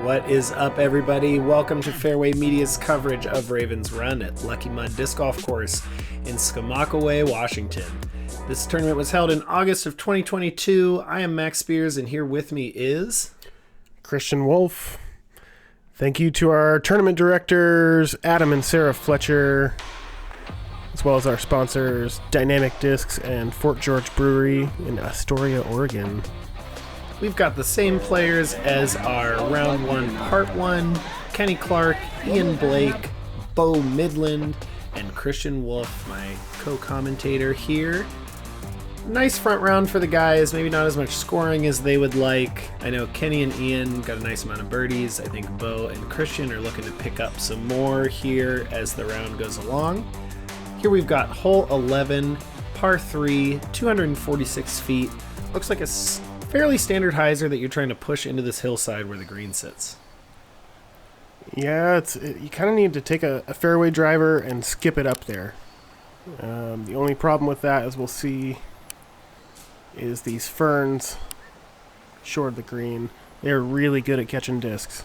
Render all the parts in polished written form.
What is up, everybody? Welcome to Fairway Media's coverage of Ravens Run at Lucky Mud Disc Golf Course in Skamokawa, Washington. This tournament was held in August of 2022. I am Max Spears, and here with me is... Christian Wolff. Thank you to our tournament directors, Adam and Sara Fletcher, as well as our sponsors, Dynamic Discs and Fort George Brewery in Astoria, Oregon. We've got the same players as our Round 1 Part 1, Kenny Clark, Ian Blake, Bowe Midland, and Christian Wolff, my co-commentator here. Nice front round for the guys, maybe not as much scoring as they would like. I know Kenny and Ian got a nice amount of birdies. I think Bowe and Christian are looking to pick up some more here as the round goes along. Here we've got hole 11, par 3, 246 feet. Looks like a fairly standard hyzer that you're trying to push into this hillside where the green sits. Yeah, you kind of need to take a fairway driver and skip it up there. The only problem with that, as we'll see, is these ferns short of the green. They're really good at catching discs.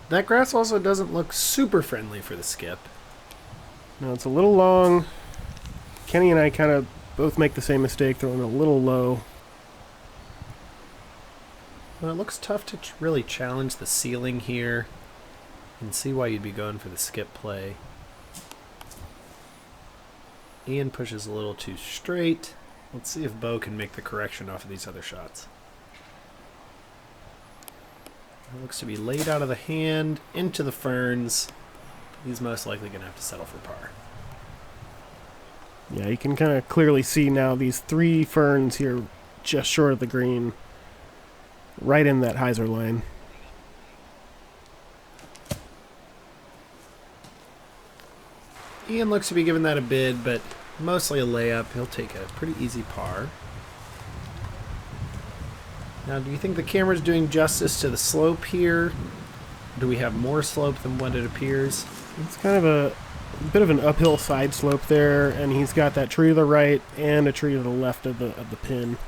That grass also doesn't look super friendly for the skip. No, it's a little long. Kenny and I kind of both make the same mistake, throwing a little low. Well, it looks tough to really challenge the ceiling here and see why you'd be going for the skip play. Ian pushes a little too straight. Let's see if Bowe can make the correction off of these other shots. It looks to be laid out of the hand, into the ferns. He's most likely going to have to settle for par. Yeah, you can kind of clearly see now these three ferns here just short of the green. Right in that hyzer line. Ian looks to be giving that a bid, but mostly a layup. He'll take a pretty easy par. Now, do you think the camera's doing justice to the slope here? Do we have more slope than what it appears? It's kind of a bit of an uphill side slope there, and he's got that tree to the right and a tree to the left of the pin.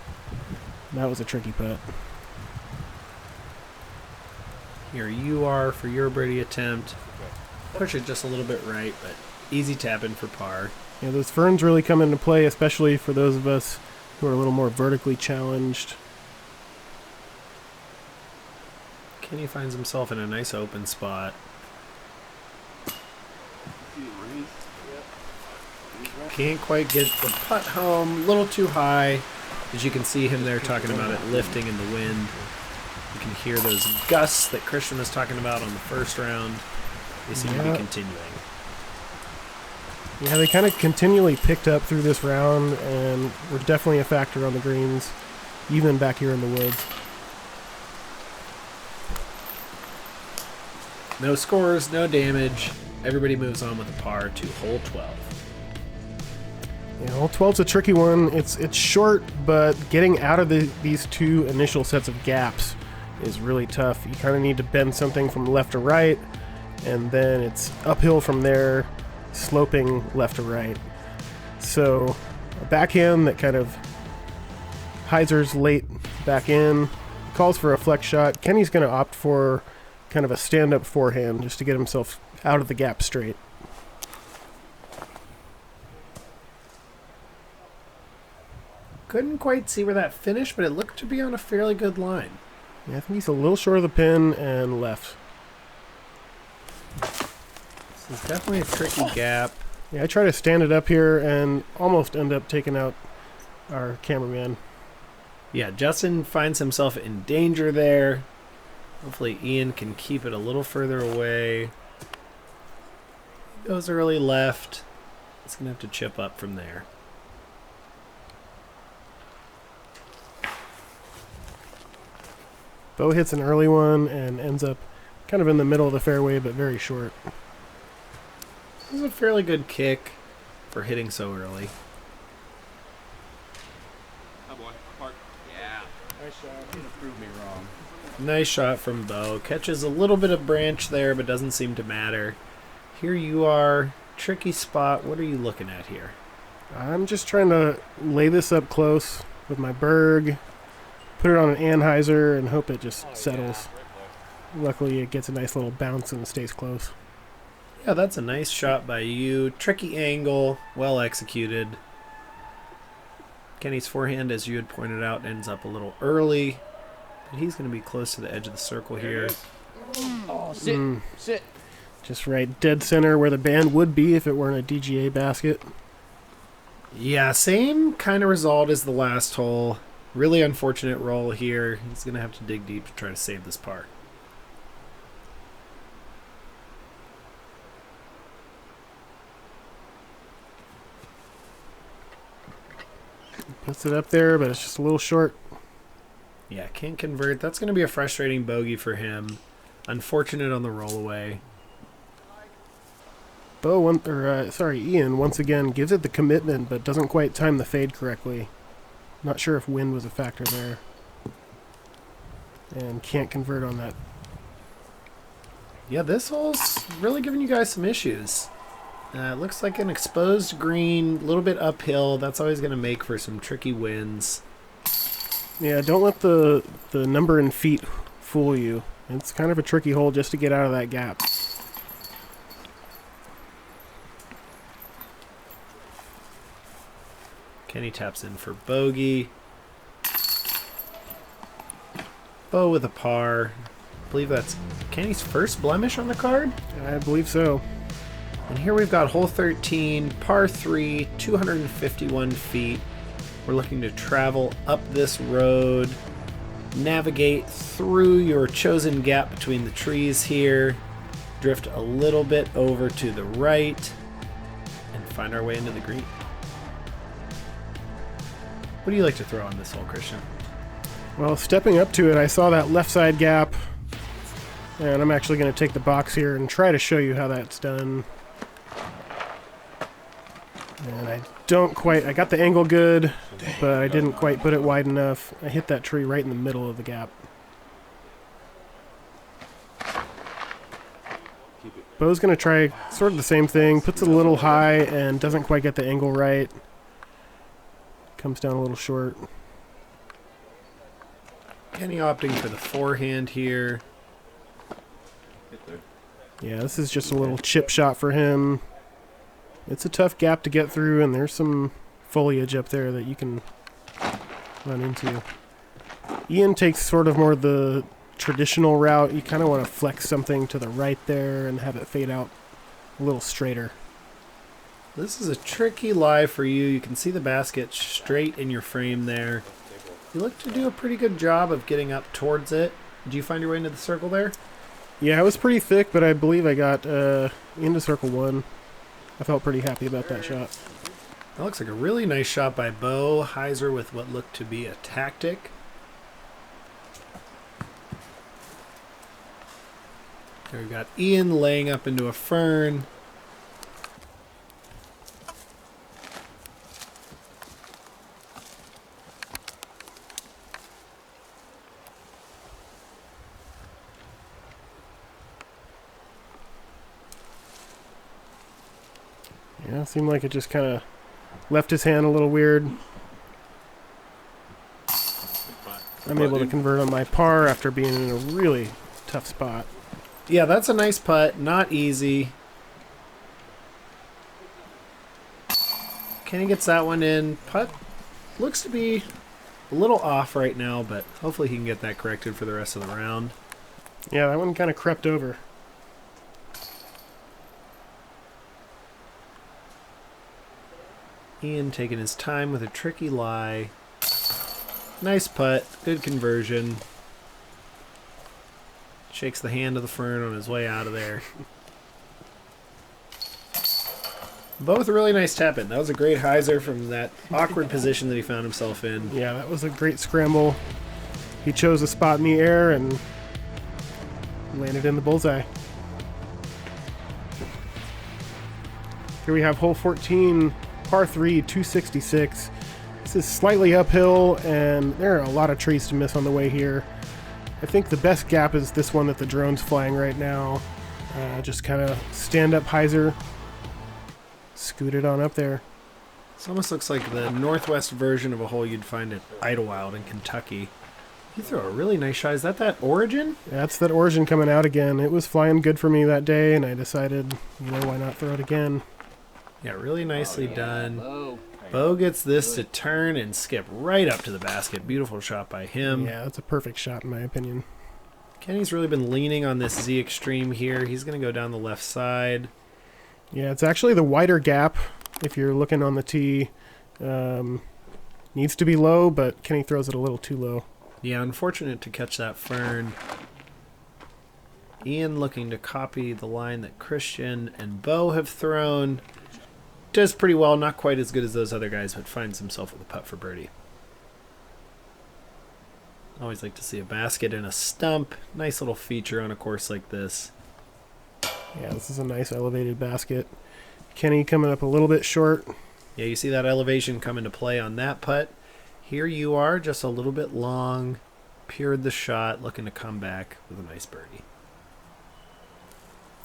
That was a tricky putt. Here you are for your birdie attempt. Push it just a little bit right, but easy tap in for par. Yeah, those ferns really come into play, especially for those of us who are a little more vertically challenged. Kenny finds himself in a nice open spot. Can't quite get the putt home, a little too high. As you can see him there talking about it lifting in the wind. You can hear those gusts that Christian was talking about on the first round. They seem to be continuing. Yeah, they kind of continually picked up through this round and were definitely a factor on the greens, even back here in the woods. No scores, no damage. Everybody moves on with a par to hole 12. Yeah, hole 12's a tricky one. It's short, but getting out of these two initial sets of gaps is really tough. You kind of need to bend something from left to right, and then it's uphill from there, sloping left to right. So a backhand that kind of hyzers late back in, calls for a flex shot. Kenny's going to opt for kind of a stand-up forehand just to get himself out of the gap straight. Couldn't quite see where that finished, but it looked to be on a fairly good line. Yeah, I think he's a little short of the pin and left. This is definitely a tricky gap. Yeah, I try to stand it up here and almost end up taking out our cameraman. Yeah, Justin finds himself in danger there. Hopefully Ian can keep it a little further away. Goes early left. He's going to have to chip up from there. Bowe hits an early one and ends up kind of in the middle of the fairway, but very short. This is a fairly good kick for hitting so early. Oh boy, park. Yeah. Nice shot. You proved me wrong. Nice shot from Bowe. Catches a little bit of branch there, but doesn't seem to matter. Here you are. Tricky spot. What are you looking at here? I'm just trying to lay this up close with my Berg, put it on an anhyzer, and hope it just settles. luckily it gets a nice little bounce and stays close. Yeah, that's a nice shot by you. Tricky angle, well executed. Kenny's forehand, as you had pointed out, ends up a little early. But he's going to be close to the edge of the circle here. Oh, sit, sit. Just right dead center where the band would be if it weren't a DGA basket. Yeah, same kind of result as the last hole. Really unfortunate roll here. He's going to have to dig deep to try to save this par. Puts it up there, but it's just a little short. Yeah, can't convert. That's going to be a frustrating bogey for him. Unfortunate on the roll away. Ian once again gives it the commitment, but doesn't quite time the fade correctly. Not sure if wind was a factor there. And can't convert on that. Yeah, this hole's really giving you guys some issues. It looks like an exposed green, a little bit uphill. That's always going to make for some tricky wins. Yeah, don't let the number in feet fool you. It's kind of a tricky hole just to get out of that gap. Kenny taps in for bogey. Bowe with a par. I believe that's Kenny's first blemish on the card. I believe so. And here we've got hole 13, par 3, 251 feet. We're looking to travel up this road, navigate through your chosen gap between the trees here, drift a little bit over to the right, and find our way into the green. What do you like to throw on this hole, Christian? Well, stepping up to it, I saw that left side gap, and I'm actually going to take the box here and try to show you how that's done. And I got the angle good, but I didn't quite put it wide enough. I hit that tree right in the middle of the gap. Bo's going to try sort of the same thing, puts it a little high and doesn't quite get the angle right. Comes down a little short. Kenny opting for the forehand here. Yeah, this is just a little chip shot for him. It's a tough gap to get through, and there's some foliage up there that you can run into. Ian takes sort of more the traditional route. You kind of want to flex something to the right there and have it fade out a little straighter. This is a tricky lie for you. You can see the basket straight in your frame there. You look to do a pretty good job of getting up towards it. Did you find your way into the circle there? Yeah, it was pretty thick, but I believe I got into circle one. I felt pretty happy about that shot. That looks like a really nice shot by Bowe. Heiser with what looked to be a tactic. There we've got Ian laying up into a fern. Yeah, seemed like it just kind of left his hand a little weird. I'm able to convert on my par after being in a really tough spot. Yeah, that's a nice putt. Not easy. Kenny gets that one in. Putt looks to be a little off right now, but hopefully he can get that corrected for the rest of the round. Yeah, that one kind of crept over. Ian taking his time with a tricky lie. Nice putt. Good conversion. Shakes the hand of the fern on his way out of there. Both really nice tap-in. That was a great hyzer from that awkward position that he found himself in. Yeah, that was a great scramble. He chose a spot in the air and landed in the bullseye. Here we have hole 14, par 3, 266. This is slightly uphill, and there are a lot of trees to miss on the way here. I think the best gap is this one that the drone's flying right now. Just kind of stand up hyzer, scoot it on up there. This almost looks like the northwest version of a hole you'd find at Idlewild in Kentucky. You throw a really nice shot. Is that Origin? That's that Origin coming out again. It was flying good for me that day, and I decided, why not throw it again? Yeah, really nicely done. Bowe. Bowe gets this to turn and skip right up to the basket. Beautiful shot by him. Yeah, that's a perfect shot in my opinion. Kenny's really been leaning on this Z Extreme here. He's going to go down the left side. Yeah, it's actually the wider gap if you're looking on the tee. Needs to be low, but Kenny throws it a little too low. Yeah, unfortunate to catch that fern. Ian looking to copy the line that Christian and Bowe have thrown. Does pretty well, not quite as good as those other guys, but finds himself with a putt for birdie. Always like to see a basket and a stump. Nice little feature on a course like this. Yeah, this is a nice elevated basket. Kenny coming up a little bit short. Yeah, you see that elevation come into play on that putt. Here you are, just a little bit long. Pured the shot, looking to come back with a nice birdie.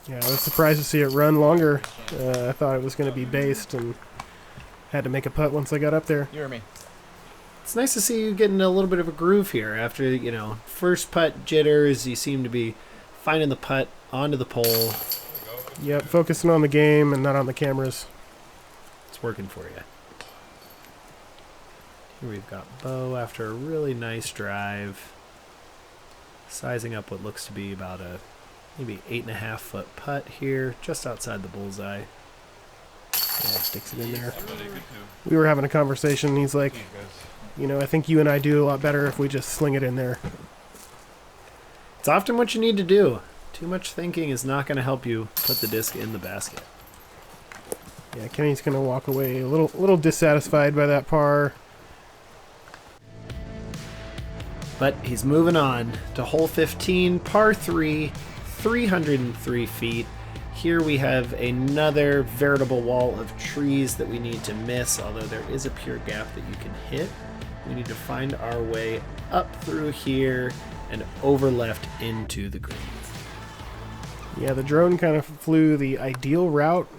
Yeah, I was surprised to see it run longer. I thought it was going to be based and had to make a putt once I got up there. You or me? It's nice to see you getting a little bit of a groove here. After, first putt jitters, you seem to be finding the putt onto the pole. Yep, focusing on the game and not on the cameras. It's working for you. Here we've got Bowe after a really nice drive. Sizing up what looks to be about a maybe 8.5 foot putt here, just outside the bullseye. Yeah, sticks it in there. We were having a conversation. He's like, I think you and I do a lot better if we just sling it in there. It's often what you need to do. Too much thinking is not going to help you put the disc in the basket. Yeah, Kenny's going to walk away a little dissatisfied by that par. But he's moving on to hole 15, par 3, 303 feet. Here we have another veritable wall of trees that we need to miss, although there is a pure gap that you can hit. We need to find our way up through here and over left into the green. Yeah, the drone kind of flew the ideal route.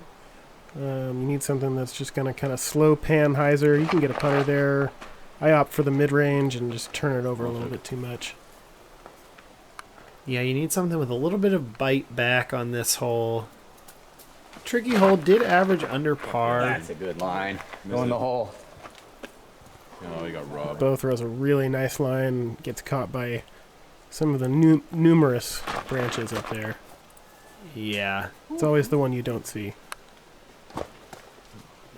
You need something that's just going to kind of slow pan hyzer. You can get a putter there. I opt for the mid-range and just turn it over a little bit too much. Yeah, you need something with a little bit of bite back on this hole. Tricky hole did average under par. That's a good line. Go in the hole. Oh, he got robbed. Bowe throws a really nice line, gets caught by some of the numerous branches up there. Yeah. It's always the one you don't see.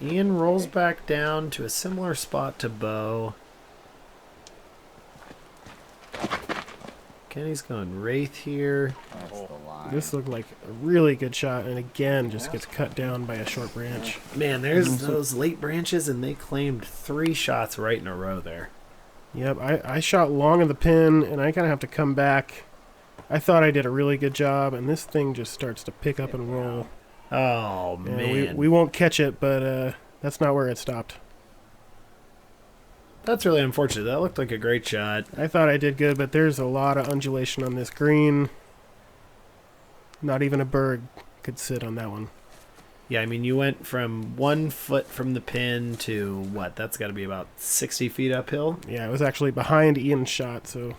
Ian rolls back down to a similar spot to Bowe. Kenny's going Wraith here. That's the line. This looked like a really good shot, and again, just gets cut down by a short branch. Man, there's those late branches, and they claimed 3 shots right in a row there. Yep, I shot long of the pin, and I kind of have to come back. I thought I did a really good job, and this thing just starts to pick up and roll. Oh, Yeah, man. we won't catch it, but that's not where it stopped. That's really unfortunate. That looked like a great shot. I thought I did good, but there's a lot of undulation on this green. Not even a bird could sit on that one. Yeah, I mean, you went from 1 foot from the pin to, what, that's got to be about 60 feet uphill? Yeah, it was actually behind Ian's shot, so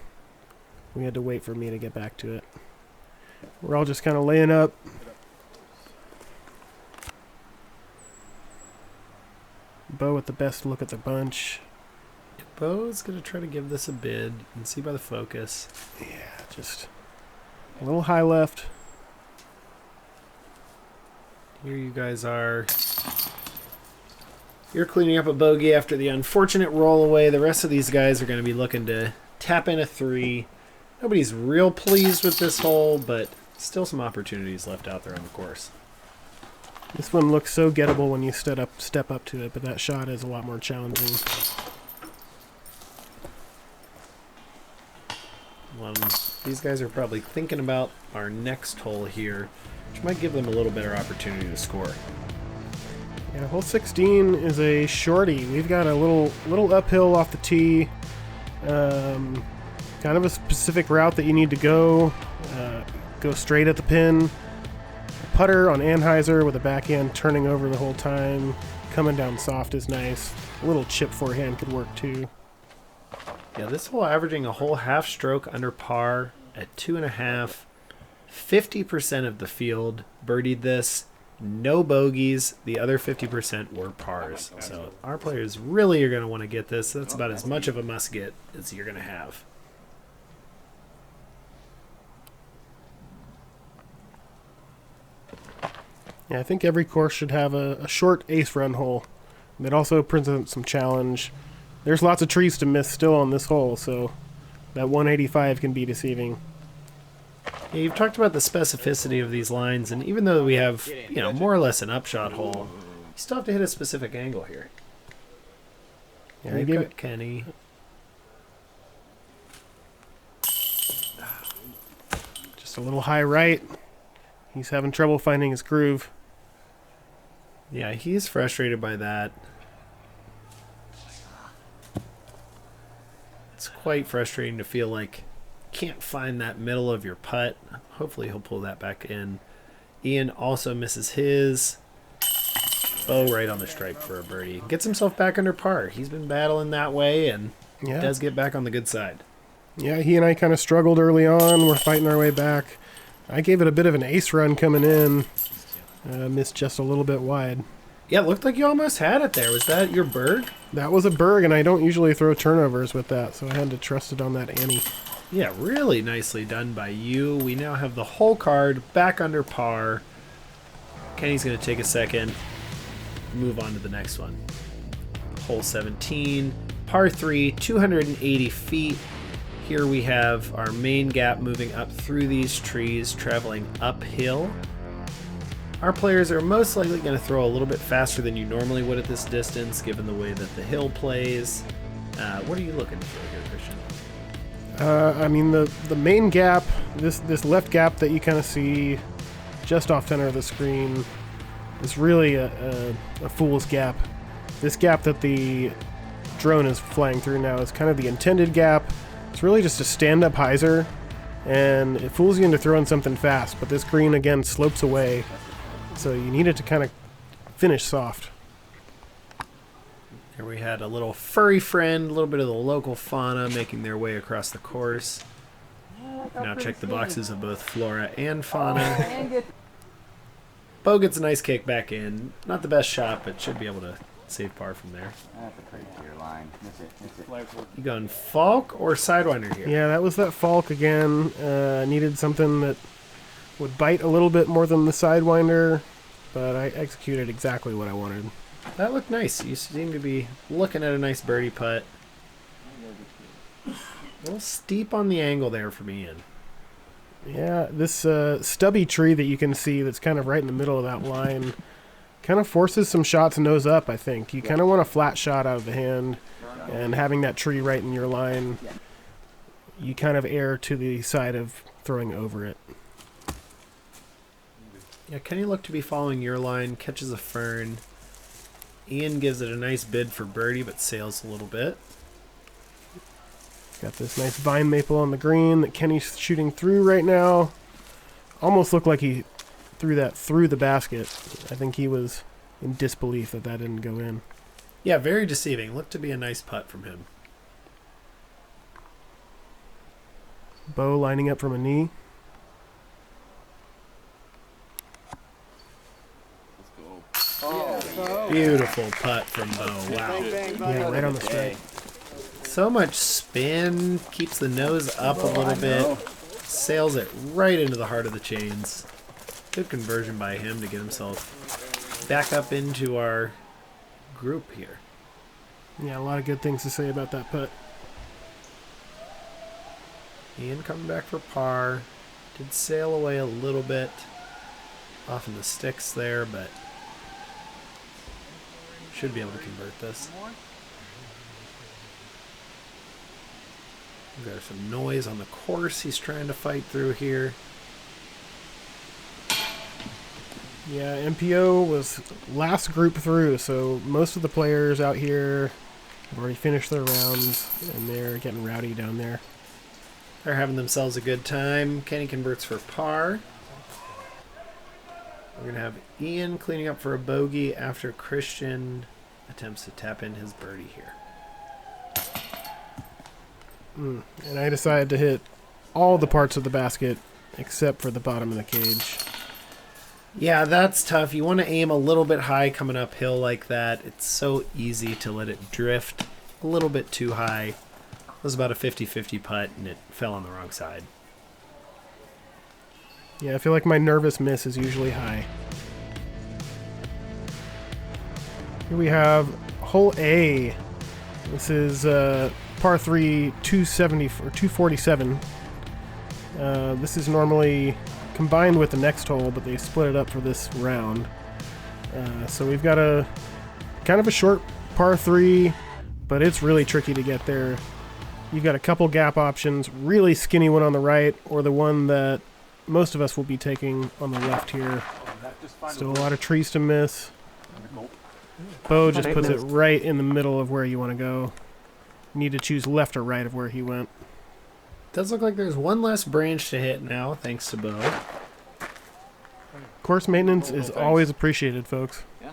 we had to wait for me to get back to it. We're all just kind of laying up. Bowe with the best look at the bunch. Bowe's going to try to give this a bid and see by the focus. Yeah, just a little high left. Here you guys are. You're cleaning up a bogey after the unfortunate roll away. The rest of these guys are going to be looking to tap in a 3. Nobody's real pleased with this hole, but still some opportunities left out there on the course. This one looks so gettable when you step up to it, but that shot is a lot more challenging. Well, these guys are probably thinking about our next hole here, which might give them a little better opportunity to score. Yeah, hole 16 is a shorty. We've got a little uphill off the tee. Kind of a specific route that you need to go. Go straight at the pin. A putter on anhyzer with a backhand turning over the whole time. Coming down soft is nice. A little chip forehand could work too. Yeah, this hole averaging a whole half stroke under par at 2.5. 50% of the field birdied this. No bogeys. The other 50% were pars. So our players really are going to want to get this. That's about as much of a must get as you're going to have. Yeah, I think every course should have a short ace run hole. That also presents some challenge. There's lots of trees to miss still on this hole, so that 185 can be deceiving. Yeah, you've talked about the specificity of these lines, and even though we have, more or less an upshot hole, you still have to hit a specific angle here. Yeah, You've give got it Kenny. just a little high right. He's having trouble finding his groove. Yeah, he's frustrated by that. It's quite frustrating to feel like you can't find that middle of your putt. Hopefully he'll pull that back in. Ian also misses his. Bowe right on the strike for a birdie. Gets himself back under par. He's been battling that way and does get back on the good side. Yeah, he and I kind of struggled early on. We're fighting our way back. I gave it a bit of an ace run coming in. Missed just a little bit wide. Yeah, it looked like you almost had it there. Was that your berg? That was a berg, and I don't usually throw turnovers with that, so I had to trust it on that ante. Yeah, really nicely done by you. We now have the whole card back under par. Kenny's going to take a second, move on to the next one. Hole 17, par 3, 280 feet. Here we have our main gap moving up through these trees, traveling uphill. Our players are most likely going to throw a little bit faster than you normally would at this distance, given the way that the hill plays. What are you looking for here, Christian? I mean, the main gap, this left gap that you kind of see just off center of the screen, is really a fool's gap. This gap that the drone is flying through now is kind of the intended gap. It's really just a stand-up hyzer, and it fools you into throwing something fast, but this green, again, slopes away, so you need it to kind of finish soft. Here we had a little furry friend, a little bit of the local fauna making their way across the course. Now check the boxes of both flora and fauna. Bowe gets a nice kick back in. Not the best shot, but should be able to save par from there. That's a pretty clear line. Miss it. You going Falk or Sidewinder here? Yeah, that was that Falk again. Needed something that would bite a little bit more than the Sidewinder, but I executed exactly what I wanted. That looked nice. You seem to be looking at a nice birdie putt. A little steep on the angle there for Ian. Yeah, this stubby tree that you can see that's kind of right in the middle of that line kind of forces some shots nose up, I think. You kind of want a flat shot out of the hand, and having that tree right in your line, you kind of err to the side of throwing over it. Yeah, Kenny looked to be following your line, catches a fern. Ian gives it a nice bid for birdie, but sails a little bit. Got this nice vine maple on the green that Kenny's shooting through right now. Almost looked like he threw that through the basket. I think he was in disbelief that that didn't go in. Yeah, very deceiving. Looked to be a nice putt from him. Bowe lining up from a knee. Beautiful putt from Bowe. Wow. Yeah, right on the strike. So much spin, keeps the nose up a little bit, sails it right into the heart of the chains. Good conversion by him to get himself back up into our group here. Yeah, a lot of good things to say about that putt. Ian coming back for par. Did sail away a little bit off in the sticks there, but should be able to convert this. There's some noise on the course he's trying to fight through here. Yeah, MPO was last group through, so most of the players out here have already finished their rounds, and they're getting rowdy down there. They're having themselves a good time. Kenny converts for par. We're going to have Ian cleaning up for a bogey after Christian attempts to tap in his birdie here. And I decided to hit all the parts of the basket except for the bottom of the cage. Yeah, that's tough. You want to aim a little bit high coming uphill like that. It's so easy to let it drift a little bit too high. It was about a 50-50 putt, and it fell on the wrong side. Yeah, I feel like my nervous miss is usually high. Here we have hole A. This is par 3, 270 or 247. This is normally combined with the next hole, but they split it up for this round. So we've got a kind of a short par 3, but it's really tricky to get there. You've got a couple gap options, really skinny one on the right, or the one that most of us will be taking on the left here. Still a lot of trees to miss. Bowe just puts it right in the middle of where you want to go. You need to choose left or right of where he went. Does look like there's one less branch to hit now, thanks to Bowe. Course maintenance is always appreciated, folks. Yeah.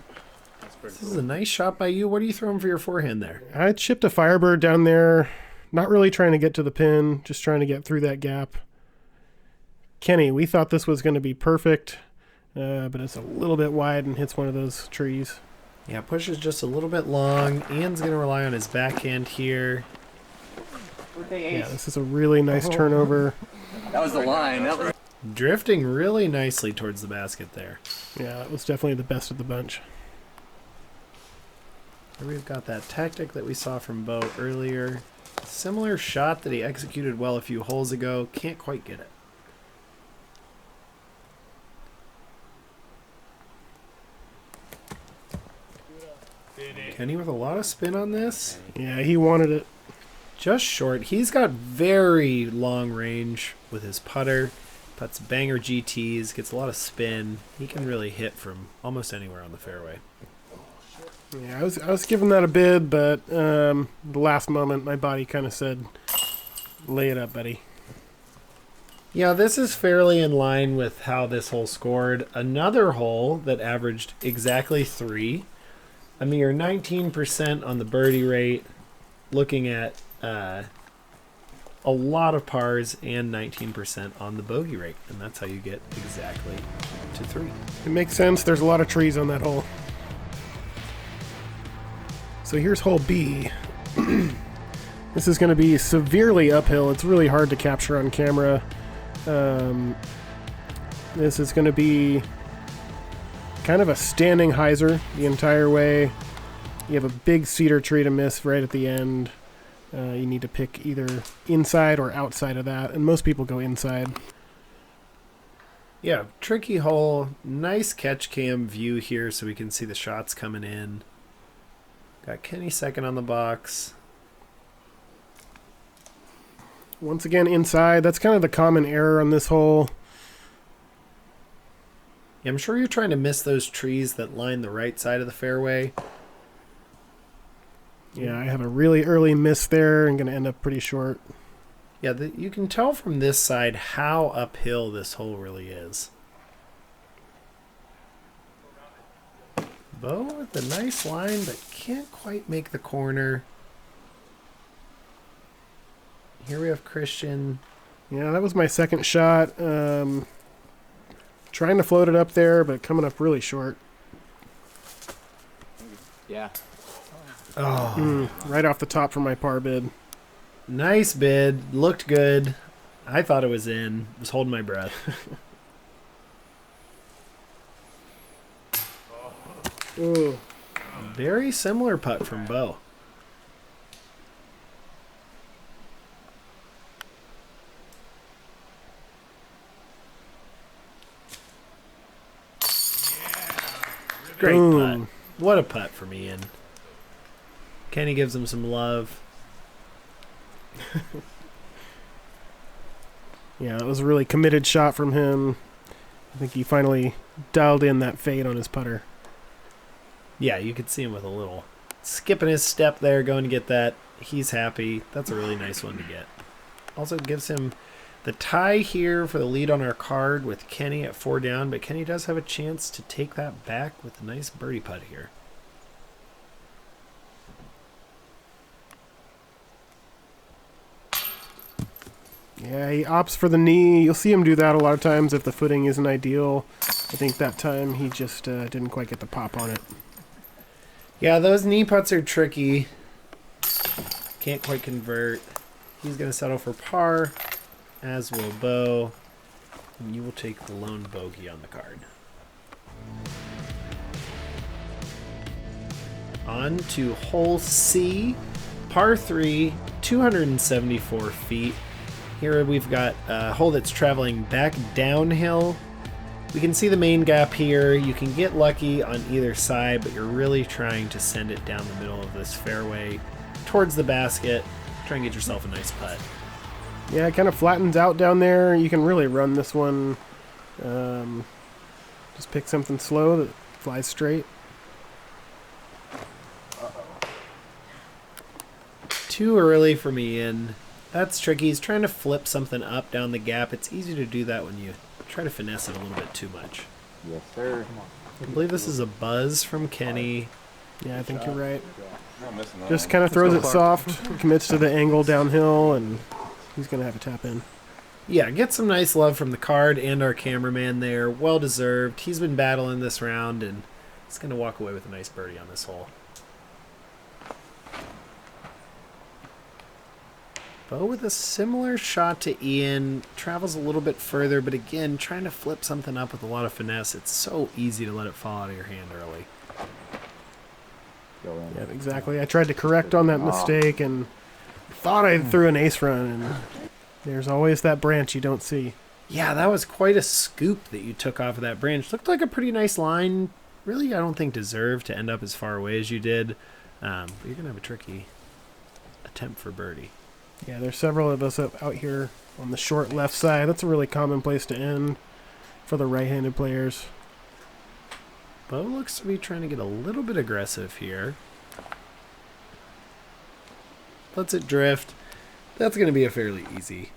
That's pretty This is a nice shot by you. What are you throwing for your forehand there? I chipped a Firebird down there, not really trying to get to the pin, just trying to get through that gap. Kenny, we thought this was going to be perfect, but it's a little bit wide and hits one of those trees. Yeah, pushes just a little bit long. Ian's going to rely on his backhand here. Yeah, this is a really nice turnover. That was the line. That was... Drifting really nicely towards the basket there. Yeah, that was definitely the best of the bunch. Here we've got that tactic that we saw from Bowe earlier. Similar shot that he executed well a few holes ago. Can't quite get it. Kenny with a lot of spin on this. Yeah, he wanted it. Just short. He's got very long range with his putter. Puts banger GTs, gets a lot of spin. He can really hit from almost anywhere on the fairway. Yeah, I was giving that a bid, but the last moment my body kind of said, lay it up, buddy. Yeah, this is fairly in line with how this hole scored. Another hole that averaged exactly 3. A mere 19% on the birdie rate. Looking at a lot of pars and 19% on the bogey rate. And that's how you get exactly to 3. It makes sense. There's a lot of trees on that hole. So here's hole B. This is going to be severely uphill. It's really hard to capture on camera. This is going to be kind of a standing hyzer the entire way. You have a big cedar tree to miss right at the end. You need to pick either inside or outside of that, and most people go inside. Yeah, tricky hole. Nice catch cam view here so we can see the shots coming in. Got Kenny second on the box. Once again, inside. That's kind of the common error on this hole. Yeah, I'm sure you're trying to miss those trees that line the right side of the fairway. Yeah, I have a really early miss there and going to end up pretty short. Yeah, you can tell from this side how uphill this hole really is. Bowe with the nice line, but can't quite make the corner. Here we have Christian. Yeah, that was my second shot. Trying to float it up there, but coming up really short. Yeah. Oh, Right off the top for my par bid. nice bid. Looked good. I thought it was in. Was holding my breath. Ooh. Very similar putt from Bowe. Great Boom. putt. What a putt from Ian. Kenny gives him some love. Yeah, that was a really committed shot from him. I think he finally dialed in that fade on his putter. Yeah, you could see him with a little skipping his step there, going to get that. He's happy. That's a really nice one to get. Also gives him the tie here for the lead on our card with Kenny at 4 down, but Kenny does have a chance to take that back with a nice birdie putt here. Yeah, he opts for the knee. You'll see him do that a lot of times if the footing isn't ideal. I think that time he just didn't quite get the pop on it. Yeah, those knee putts are tricky. Can't quite convert. He's going to settle for par, as will Bowe. And you will take the lone bogey on the card. On to hole C, par 3, 274 feet. Here we've got a hole that's traveling back downhill. We can see the main gap here. You can get lucky on either side, but you're really trying to send it down the middle of this fairway towards the basket. Try and get yourself a nice putt. Yeah, it kind of flattens out down there. You can really run this one. Just pick something slow that flies straight. Too early for me in. That's tricky. He's trying to flip something up down the gap. It's easy to do that when you try to finesse it a little bit too much. Yes, sir. I believe this is a buzz from Kenny. Yeah, I think you're right. Not missing that Just one. kind of throws it soft, commits to the angle downhill, and he's going to have a tap in. Yeah, get some nice love from the card and our cameraman there. Well deserved. He's been battling this round, and he's going to walk away with a nice birdie on this hole. Bowe with a similar shot to Ian. Travels a little bit further, but again, trying to flip something up with a lot of finesse. It's so easy to let it fall out of your hand early. Yeah, exactly. I tried to correct on that mistake and thought I threw an ace run, and there's always that branch you don't see. Yeah, that was quite a scoop that you took off of that branch. Looked like a pretty nice line. Really, I don't think deserved to end up as far away as you did. But you're going to have a tricky attempt for birdie. Yeah, there's several of us out here on the short left side. That's a really common place to end for the right-handed players. Bowe looks to be trying to get a little bit aggressive here. Lets it drift. That's going to be a fairly easy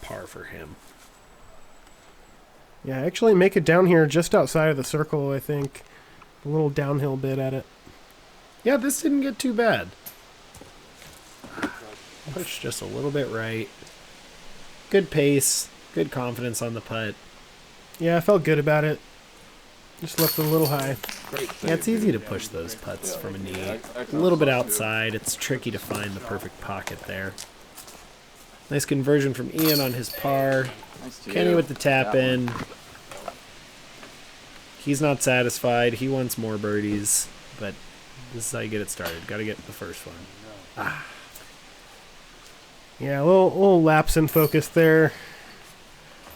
par for him. Yeah, actually make it down here just outside of the circle, I think. A little downhill bit at it. Yeah, this didn't get too bad. Push just a little bit right. Good pace. Good confidence on the putt. Yeah, I felt good about it. Just left it a little high. Yeah, it's easy to push those putts from a knee. A little bit outside. It's tricky to find the perfect pocket there. Nice conversion from Ian on his par. Kenny with the tap in. He's not satisfied. He wants more birdies, but this is how you get it started. Got to get the first one. Ah. Yeah, a little lapse in focus there.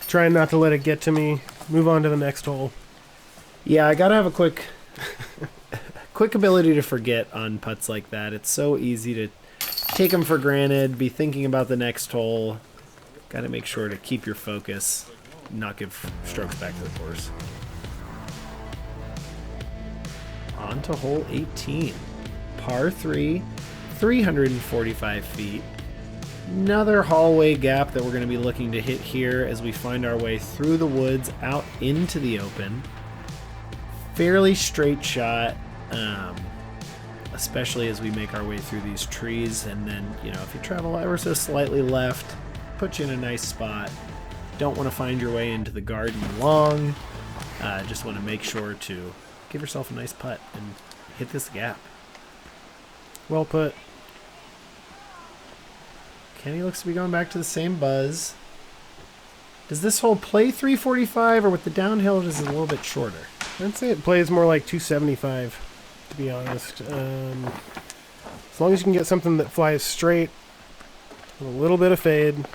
Trying not to let it get to me. Move on to the next hole. Yeah, I gotta have a quick ability to forget on putts like that. It's so easy to take them for granted, be thinking about the next hole. Gotta make sure to keep your focus, not give strokes back to the course. On to hole 18. Par 3, 345 feet. Another hallway gap that we're going to be looking to hit here as we find our way through the woods out into the open. Fairly straight shot, especially as we make our way through these trees. And then, you know, if you travel ever so slightly left, put you in a nice spot. Don't want to find your way into the garden long. Just want to make sure to give yourself a nice putt and hit this gap. Well put. Kenny looks to be going back to the same buzz. Does this hole play 345, or with the downhill, is it a little bit shorter? I'd say it plays more like 275, to be honest. As long as you can get something that flies straight with a little bit of fade,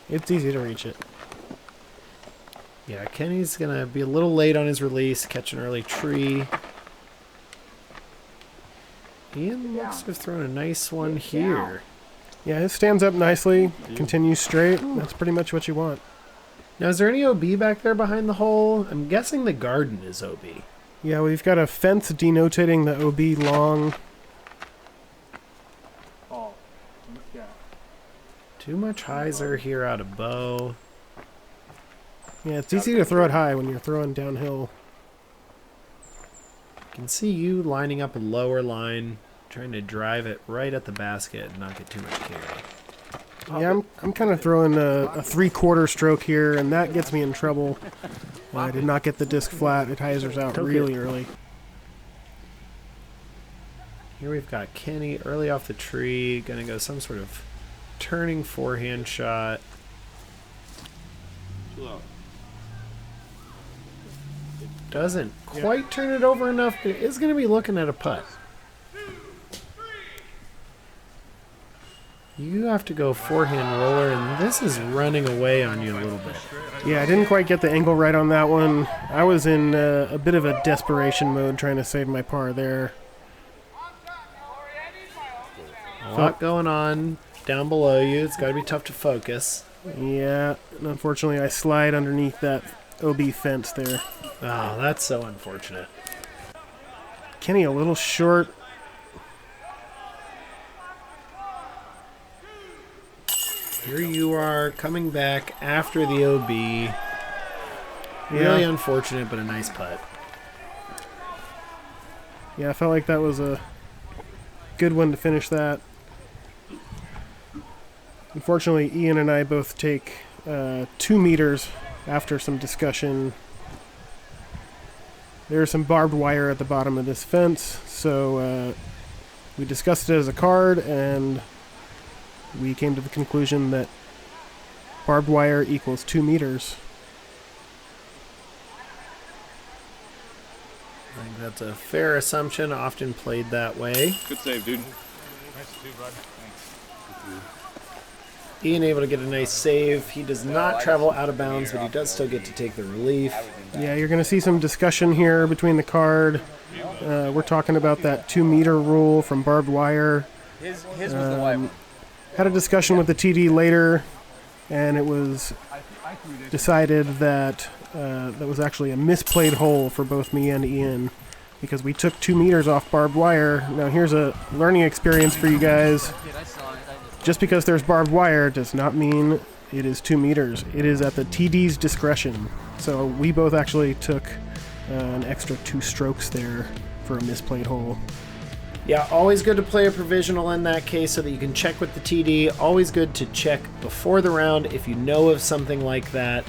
it's easy to reach it. Yeah, Kenny's going to be a little late on his release, catch an early tree. Ian looks to have thrown a nice one here. Yeah, it stands up nicely, continues straight. That's pretty much what you want. Now, is there any OB back there behind the hole? I'm guessing the garden is OB. Yeah, we've got a fence denotating the OB long. Too much hyzer here out of Bowe. Yeah, it's easy to throw it high when you're throwing downhill. You can see you lining up a lower line, trying to drive it right at the basket and not get too much carry. Yeah, I'm kind of throwing a 3/4 stroke here, and that gets me in trouble. I did not get the disc flat. It hyzers out really early. Here we've got Kenny early off the tree, gonna go some sort of turning forehand shot. Doesn't quite turn it over enough, but it is gonna be looking at a putt. You have to go forehand roller, and this is running away on you a little bit. Yeah, I didn't quite get the angle right on that one. I was in a bit of a desperation mode trying to save my par there. A lot going on down below you. It's got to be tough to focus. Yeah, and unfortunately I slide underneath that OB fence there. Oh, that's so unfortunate. Kenny a little short. Here you are coming back after the OB. Really unfortunate, but a nice putt. Yeah, I felt like that was a good one to finish that. Unfortunately, Ian and I both take 2 meters after some discussion. There's some barbed wire at the bottom of this fence, so we discussed it as a card, and we came to the conclusion that barbed wire equals 2 meters. I think that's a fair assumption, often played that way. Good save, dude. Nice to do, bud. Thanks. Ian able to get a nice save. He does not travel out of bounds, but he does still get to take the relief. Yeah, you're going to see some discussion here between the card. We're talking about that 2 meter rule from barbed wire. His was the white one. Had a discussion with the TD later, and it was decided that that was actually a misplayed hole for both me and Ian, because we took 2 meters off barbed wire. Now here's a learning experience for you guys. Just because there's barbed wire does not mean it is 2 meters. It is at the TD's discretion. So we both actually took an extra 2 strokes there for a misplayed hole. Yeah, always good to play a provisional in that case so that you can check with the TD. Always good to check before the round if you know of something like that.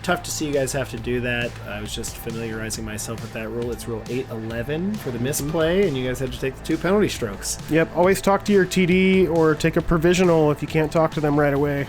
Tough to see you guys have to do that. I was just familiarizing myself with that rule. It's rule 811 for the misplay, and you guys had to take the 2 penalty strokes. Yep, always talk to your TD or take a provisional if you can't talk to them right away.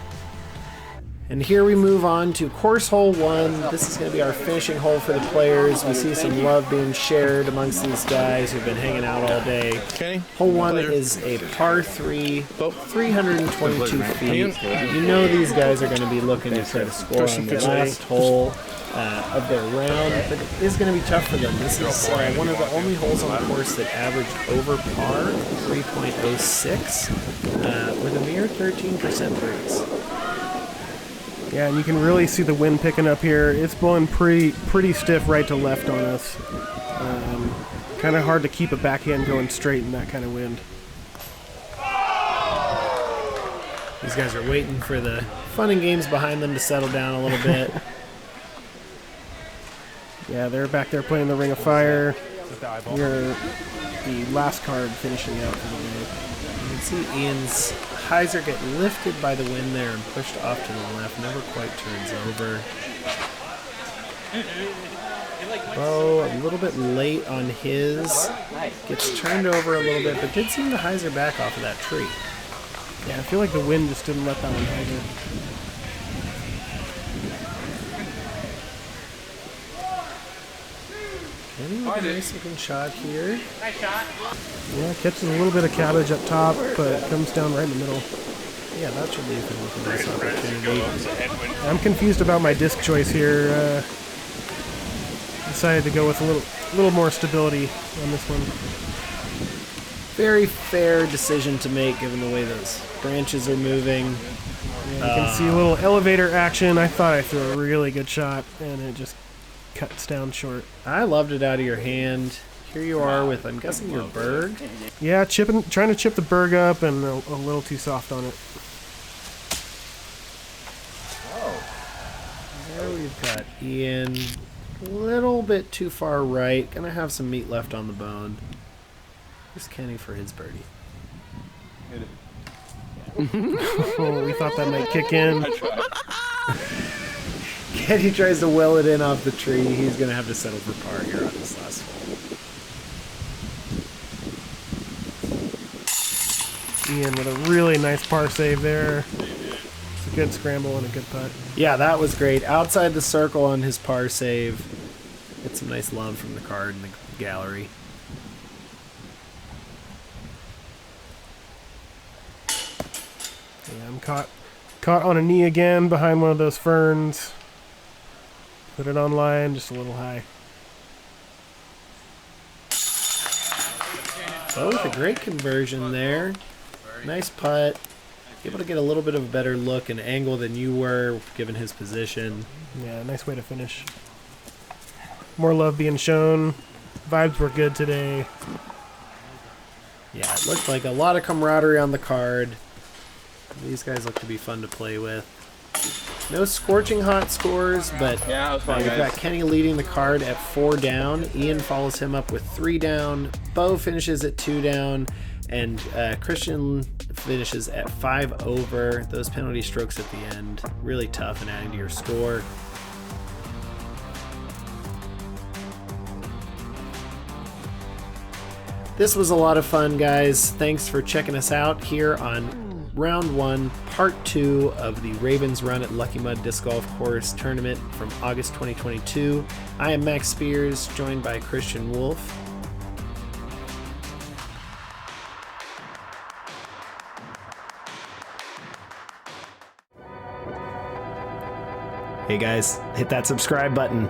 And here we move on to course hole 1. This is going to be our finishing hole for the players. We see some love being shared amongst these guys who've been hanging out all day. Kenny? Hole 1 is a par 3, 322 feet. You know these guys are going to be looking to try to score on the last hole of their round, but it is going to be tough for them. This is one of the only holes on the course that averaged over par, 3.06, with a mere 13% breeze. Yeah, and you can really see the wind picking up here. It's blowing pretty stiff right to left on us. Kind of hard to keep a backhand going straight in that kind of wind. These guys are waiting for the fun and games behind them to settle down a little bit. Yeah, they're back there playing the Ring of Fire. You're the last card finishing out for the day. You can see Ian's hyzer get lifted by the wind there and pushed off to the left. Never quite turns over. Bowe a little bit late on his. Gets turned over a little bit, but did seem to hyzer back off of that tree. Yeah, I feel like the wind just didn't let that one hyzer. Kenny with a nice looking shot here. Yeah, catches a little bit of cabbage up top, but comes down right in the middle. Yeah, that should leave him with a nice opportunity. I'm confused about my disc choice here. Decided to go with a little more stability on this one. Very fair decision to make given the way those branches are moving. Yeah, you can see a little elevator action. I thought I threw a really good shot, and it just cuts down short. I loved it out of your hand. Here you are with, I'm guessing, your berg. Yeah, trying to chip the berg up, and a little too soft on it. There we've got Ian. A little bit too far right. Gonna have some meat left on the bone. Here's Kenny for his birdie. Oh, we thought that might kick in. Kenny tries to well it in off the tree. He's going to have to settle for par here on this last hole. Ian with a really nice par save there. It's a good scramble and a good putt. Yeah, that was great. Outside the circle on his par save. Get some nice love from the card in the gallery. Yeah, I'm caught on a knee again behind one of those ferns. Put it on line, just a little high. Oh, with a great conversion there. Nice putt. Able to get a little bit of a better look and angle than you were, given his position. Yeah, nice way to finish. More love being shown. Vibes were good today. Yeah, it looked like a lot of camaraderie on the card. These guys look to be fun to play with. No scorching hot scores, but Yeah, that was fun, you've guys. got Kenny leading the card at 4 down. Ian follows him up with 3 down. Bowe finishes at 2 down. And Christian finishes at 5 over. Those penalty strokes at the end, really tough and adding to your score. This was a lot of fun, guys. Thanks for checking us out here on Round 1, Part 2 of the Ravens Run at Lucky Mud Disc Golf Course Tournament from August 2022. I am Max Spears, joined by Christian Wolff. Hey guys, hit that subscribe button.